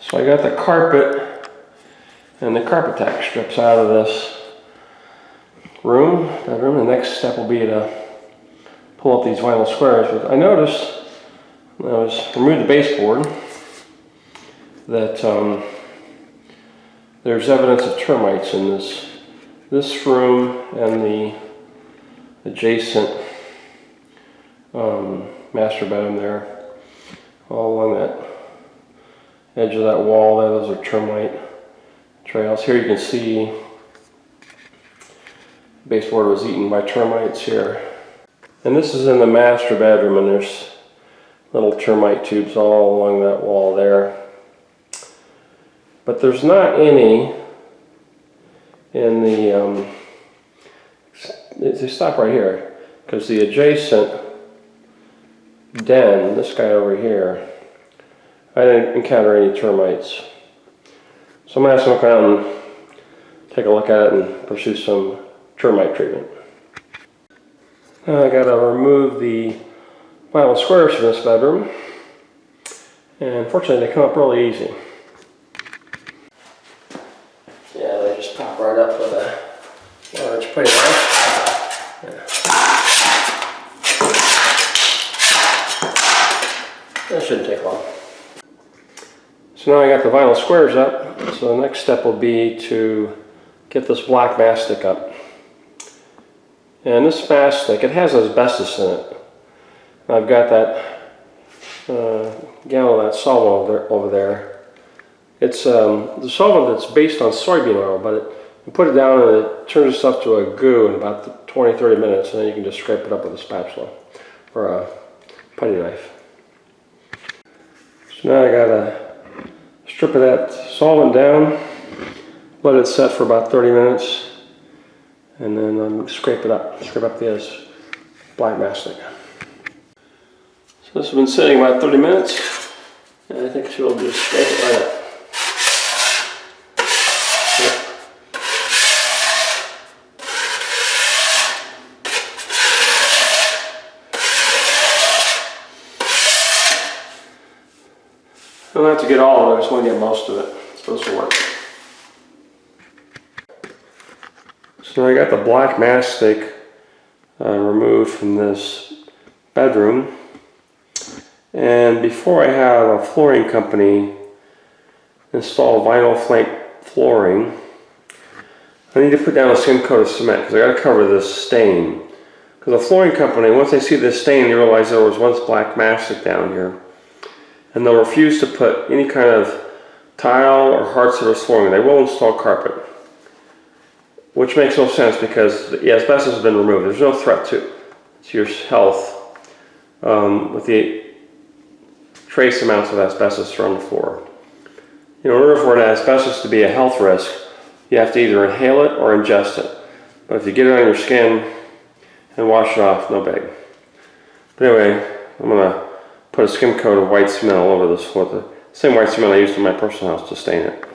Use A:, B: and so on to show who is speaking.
A: So I got the carpet and the carpet tack strips out of this bedroom. The next step will be to pull up these vinyl squares. But I noticed when I was removing the baseboard that there's evidence of termites in this room and the adjacent master bedroom there, all along that edge of that wall there. Those are termite trails. Here you can see the baseboard was eaten by termites here. And this is in the master bedroom, and there's little termite tubes all along that wall there. But there's not any in the, they stop right here, because the adjacent den, this guy over here, I didn't encounter any termites. So I'm going to have to come out and take a look at it and pursue some termite treatment. Now I got to remove the vinyl squares from this bedroom, and fortunately they come up really easy. Yeah, they just pop right up with a large plate knife. Yeah. That shouldn't take long. So now I got the vinyl squares up, so the next step will be to get this black mastic up. And this mastic, it has asbestos in it. I've got that gallon of that solvent over there. It's the solvent that's based on soybean oil, but you put it down and it turns itself to a goo in about 20-30 minutes, and then you can just scrape it up with a spatula or a putty knife. So now I got a strip of that solvent down, let it set for about 30 minutes, and then scrape up the black mastic. So this has been sitting about 30 minutes, and I think she'll just scrape it right up. I don't have to get all of it, I just want to get most of it. It's supposed to work. So I got the black mastic removed from this bedroom. And before I have a flooring company install vinyl plank flooring, I need to put down a skim coat of cement because I got to cover this stain. Because the flooring company, once they see this stain, they realize there was once black mastic down here. And they'll refuse to put any kind of tile or hard surface flooring. They will install carpet, which makes no sense because the asbestos has been removed. There's no threat to your health with the trace amounts of asbestos around the floor. In order for an asbestos to be a health risk, you have to either inhale it or ingest it. But if you get it on your skin and wash it off, no big. But anyway, I'm going to put a skim coat of white cement all over this floor, the same white cement I used in my personal house to stain it.